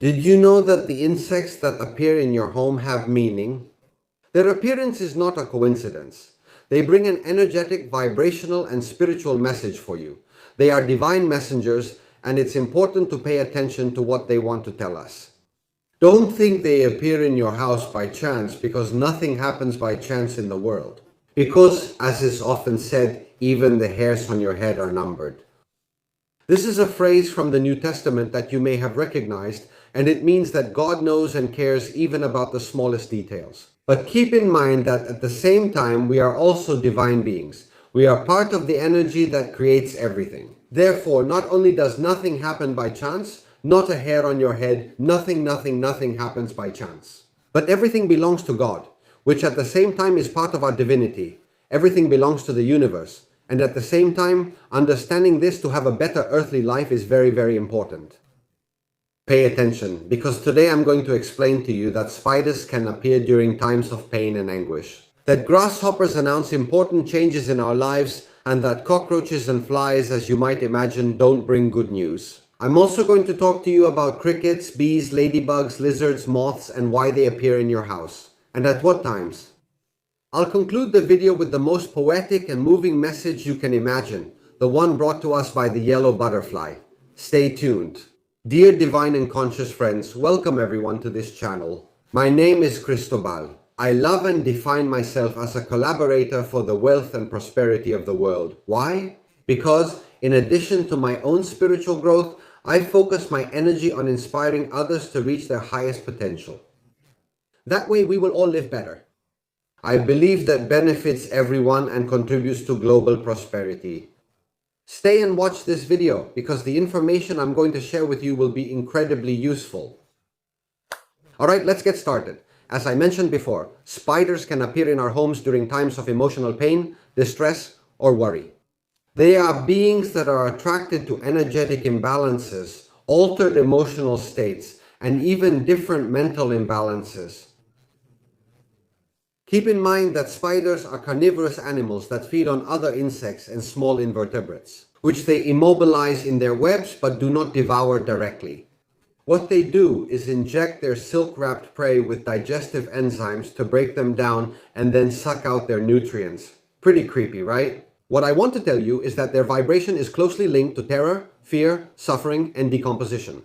Did you know that the insects that appear in your home have meaning? Their appearance is not a coincidence. They bring an energetic, vibrational, and spiritual message for you. They are divine messengers, and it's important to pay attention to what they want to tell us. Don't think they appear in your house by chance, because nothing happens by chance in the world. Because, as is often said, even the hairs on your head are numbered. This is a phrase from the New Testament that you may have recognized, and it means that God knows and cares even about the smallest details. But keep in mind that at the same time, we are also divine beings. We are part of the energy that creates everything. Therefore, not only does nothing happen by chance, not a hair on your head, nothing happens by chance. But everything belongs to God, which at the same time is part of our divinity. Everything belongs to the universe. And at the same time, understanding this to have a better earthly life is very, very important. Pay attention, because today I'm going to explain to you that spiders can appear during times of pain and anguish, that grasshoppers announce important changes in our lives, and that cockroaches and flies, as you might imagine, don't bring good news. I'm also going to talk to you about crickets, bees, ladybugs, lizards, moths, and why they appear in your house, and at what times. I'll conclude the video with the most poetic and moving message you can imagine, the one brought to us by the yellow butterfly. Stay tuned. Dear divine and conscious friends, welcome everyone to this channel. My name is Cristobal. I love and define myself as a collaborator for the wealth and prosperity of the world. Why? Because in addition to my own spiritual growth, I focus my energy on inspiring others to reach their highest potential. That way we will all live better. I believe that benefits everyone and contributes to global prosperity. Stay and watch this video because the information I'm going to share with you will be incredibly useful. Alright, let's get started. As I mentioned before, spiders can appear in our homes during times of emotional pain, distress, or worry. They are beings that are attracted to energetic imbalances, altered emotional states, and even different mental imbalances. Keep in mind that spiders are carnivorous animals that feed on other insects and small invertebrates, which they immobilize in their webs but do not devour directly. What they do is inject their silk-wrapped prey with digestive enzymes to break them down and then suck out their nutrients. Pretty creepy, right? What I want to tell you is that their vibration is closely linked to terror, fear, suffering, and decomposition.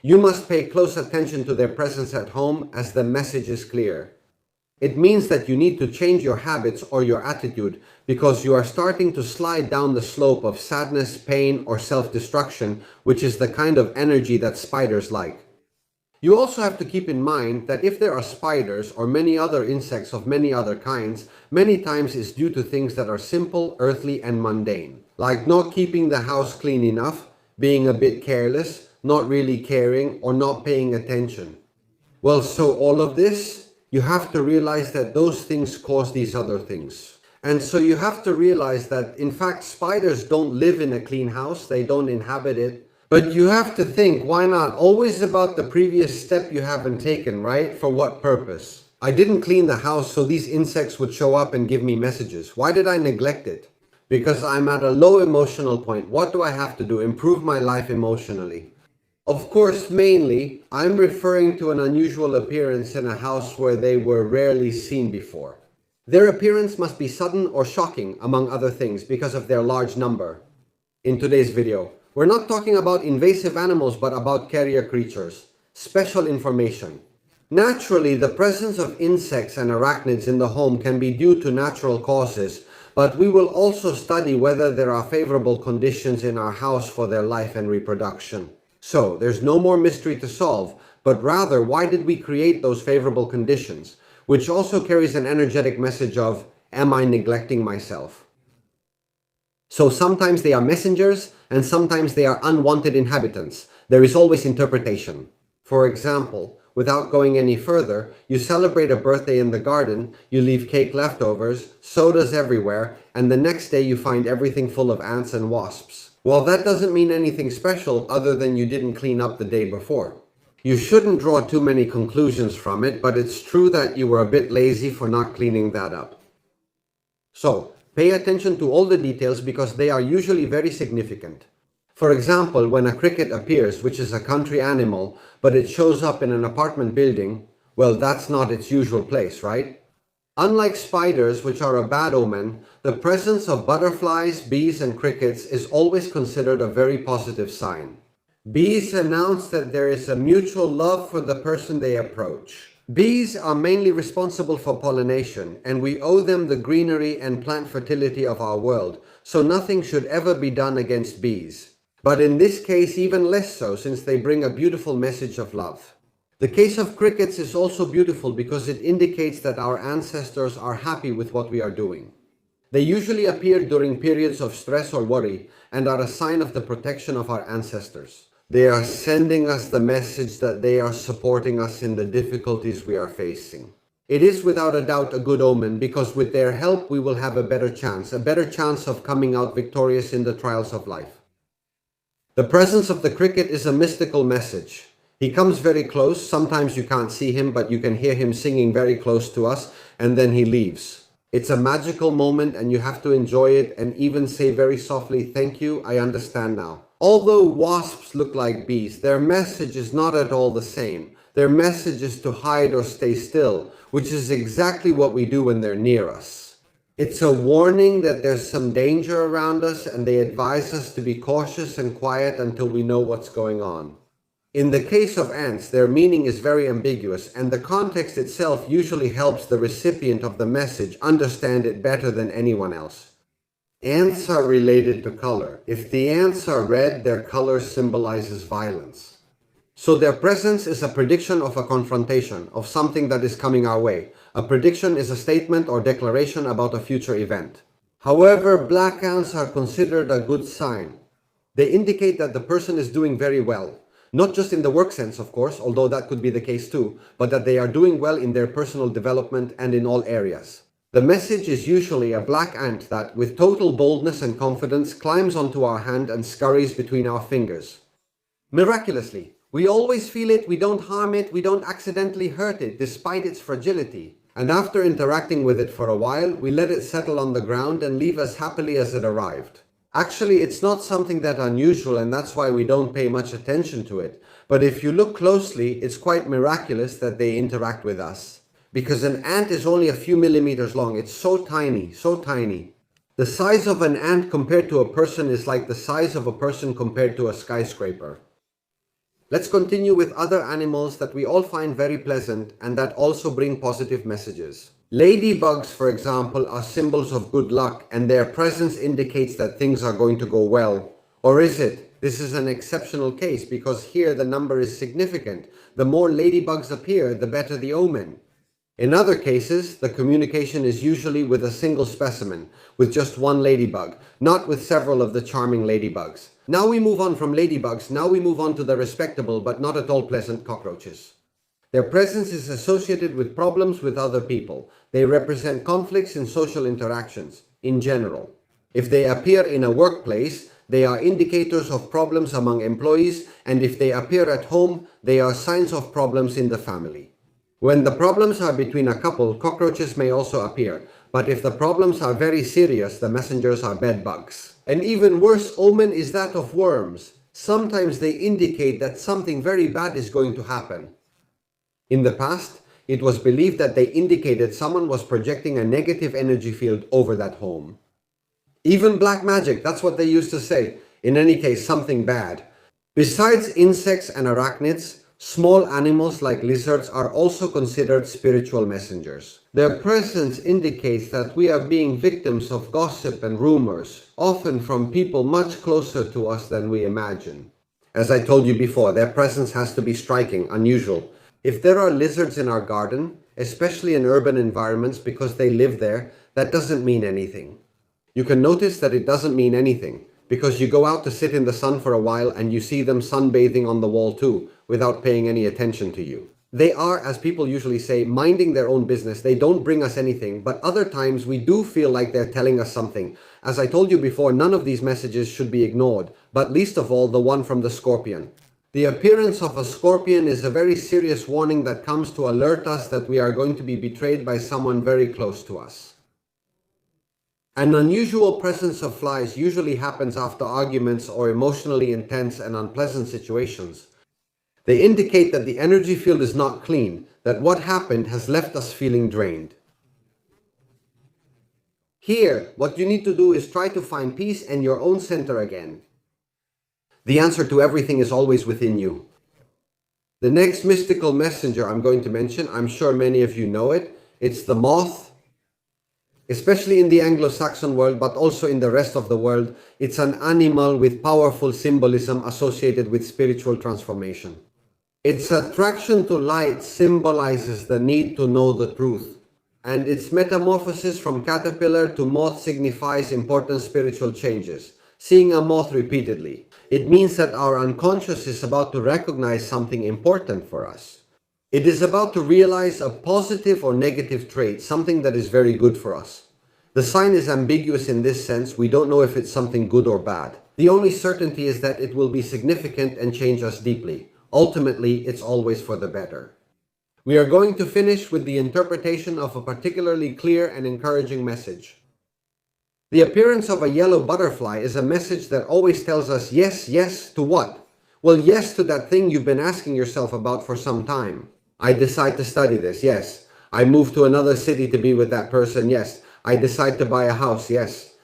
You must pay close attention to their presence at home as the message is clear. It means that you need to change your habits or your attitude because you are starting to slide down the slope of sadness, pain, or self-destruction, which is the kind of energy that spiders like. You also have to keep in mind that if there are spiders or many other insects of many other kinds, many times it's due to things that are simple, earthly, and mundane, like not keeping the house clean enough, being a bit careless, not really caring, or not paying attention. Well, so all of this, you have to realize that those things cause these other things. And so you have to realize that, in fact, spiders don't live in a clean house, they don't inhabit it. But you have to think, why not? Always about the previous step you haven't taken, right? For what purpose? I didn't clean the house so these insects would show up and give me messages. Why did I neglect it? Because I'm at a low emotional point. What do I have to do? Improve my life emotionally. Of course, mainly, I'm referring to an unusual appearance in a house where they were rarely seen before. Their appearance must be sudden or shocking, among other things, because of their large number. In today's video, we're not talking about invasive animals, but about carrier creatures. Special information. Naturally, the presence of insects and arachnids in the home can be due to natural causes, but we will also study whether there are favorable conditions in our house for their life and reproduction. So, there's no more mystery to solve, but rather, why did we create those favorable conditions? Which also carries an energetic message of, am I neglecting myself? So sometimes they are messengers, and sometimes they are unwanted inhabitants. There is always interpretation. For example, without going any further, you celebrate a birthday in the garden, you leave cake leftovers, sodas everywhere, and the next day you find everything full of ants and wasps. Well, that doesn't mean anything special other than you didn't clean up the day before. You shouldn't draw too many conclusions from it, but it's true that you were a bit lazy for not cleaning that up. So, pay attention to all the details because they are usually very significant. For example, when a cricket appears, which is a country animal, but it shows up in an apartment building, well, that's not its usual place, right? Unlike spiders, which are a bad omen, the presence of butterflies, bees, and crickets is always considered a very positive sign. Bees announce that there is a mutual love for the person they approach. Bees are mainly responsible for pollination, and we owe them the greenery and plant fertility of our world, so nothing should ever be done against bees. But in this case, even less so, since they bring a beautiful message of love. The case of crickets is also beautiful because it indicates that our ancestors are happy with what we are doing. They usually appear during periods of stress or worry and are a sign of the protection of our ancestors. They are sending us the message that they are supporting us in the difficulties we are facing. It is without a doubt a good omen because with their help we will have a better chance of coming out victorious in the trials of life. The presence of the cricket is a mystical message. He comes very close, sometimes you can't see him but you can hear him singing very close to us, and then he leaves. It's a magical moment and you have to enjoy it and even say very softly, "Thank you, I understand now." Although wasps look like bees, their message is not at all the same. Their message is to hide or stay still, which is exactly what we do when they're near us. It's a warning that there's some danger around us and they advise us to be cautious and quiet until we know what's going on. In the case of ants, their meaning is very ambiguous and the context itself usually helps the recipient of the message understand it better than anyone else. Ants are related to color. If the ants are red, their color symbolizes violence. So their presence is a prediction of a confrontation, of something that is coming our way. A prediction is a statement or declaration about a future event. However, black ants are considered a good sign. They indicate that the person is doing very well. Not just in the work sense, of course, although that could be the case too, but that they are doing well in their personal development and in all areas. The message is usually a black ant that, with total boldness and confidence, climbs onto our hand and scurries between our fingers. Miraculously, we always feel it, we don't harm it, we don't accidentally hurt it, despite its fragility. And after interacting with it for a while, we let it settle on the ground and leave as happily as it arrived. Actually, it's not something that unusual, and that's why we don't pay much attention to it. But if you look closely, it's quite miraculous that they interact with us. Because an ant is only a few millimeters long. It's so tiny, so tiny. The size of an ant compared to a person is like the size of a person compared to a skyscraper. Let's continue with other animals that we all find very pleasant and that also bring positive messages. Ladybugs, for example, are symbols of good luck and their presence indicates that things are going to go well. Or is it? This is an exceptional case because here the number is significant. The more ladybugs appear, the better the omen. In other cases, the communication is usually with a single specimen, with just one ladybug, not with several of the charming ladybugs. Now we move on from ladybugs, now we move on to the respectable but not at all pleasant cockroaches. Their presence is associated with problems with other people. They represent conflicts in social interactions, in general. If they appear in a workplace, they are indicators of problems among employees, and if they appear at home, they are signs of problems in the family. When the problems are between a couple, cockroaches may also appear, but if the problems are very serious, the messengers are bedbugs. An even worse omen is that of worms. Sometimes they indicate that something very bad is going to happen. In the past, it was believed that they indicated someone was projecting a negative energy field over that home. Even black magic, that's what they used to say. In any case, something bad. Besides insects and arachnids, small animals like lizards are also considered spiritual messengers. Their presence indicates that we are being victims of gossip and rumors, often from people much closer to us than we imagine. As I told you before, their presence has to be striking, unusual. If there are lizards in our garden, especially in urban environments because they live there, that doesn't mean anything. You can notice that it doesn't mean anything, because you go out to sit in the sun for a while and you see them sunbathing on the wall too, without paying any attention to you. They are, as people usually say, minding their own business. They don't bring us anything, but other times we do feel like they're telling us something. As I told you before, none of these messages should be ignored, but least of all the one from the scorpion. The appearance of a scorpion is a very serious warning that comes to alert us that we are going to be betrayed by someone very close to us. An unusual presence of flies usually happens after arguments or emotionally intense and unpleasant situations. They indicate that the energy field is not clean, that what happened has left us feeling drained. Here, what you need to do is try to find peace and your own center again. The answer to everything is always within you. The next mystical messenger I'm going to mention, I'm sure many of you know it. It's the moth. Especially in the Anglo-Saxon world, but also in the rest of the world, it's an animal with powerful symbolism associated with spiritual transformation. Its attraction to light symbolizes the need to know the truth, and its metamorphosis from caterpillar to moth signifies important spiritual changes. Seeing a moth repeatedly, it means that our unconscious is about to recognize something important for us. It is about to realize a positive or negative trait, something that is very good for us. The sign is ambiguous in this sense. We don't know if it's something good or bad. The only certainty is that it will be significant and change us deeply. Ultimately, it's always for the better. We are going to finish with the interpretation of a particularly clear and encouraging message. The appearance of a yellow butterfly is a message that always tells us yes, yes to what? Well, yes to that thing you've been asking yourself about for some time. I decide to study this, yes. I move to another city to be with that person, yes. I decide to buy a house, yes.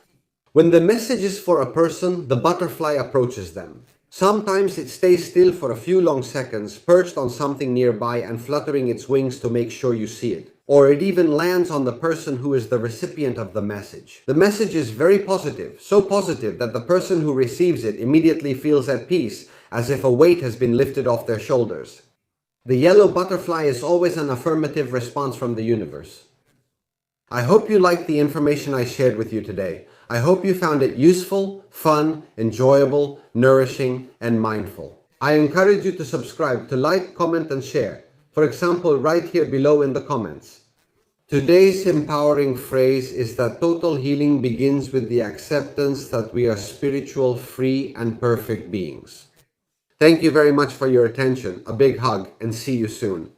When the message is for a person, the butterfly approaches them. Sometimes it stays still for a few long seconds, perched on something nearby and fluttering its wings to make sure you see it. Or it even lands on the person who is the recipient of the message. The message is very positive, so positive that the person who receives it immediately feels at peace, as if a weight has been lifted off their shoulders. The yellow butterfly is always an affirmative response from the universe. I hope you liked the information I shared with you today. I hope you found it useful, fun, enjoyable, nourishing, and mindful. I encourage you to subscribe, to like, comment, and share. For example, right here below in the comments. Today's empowering phrase is that total healing begins with the acceptance that we are spiritual, free, and perfect beings. Thank you very much for your attention. A big hug, and see you soon.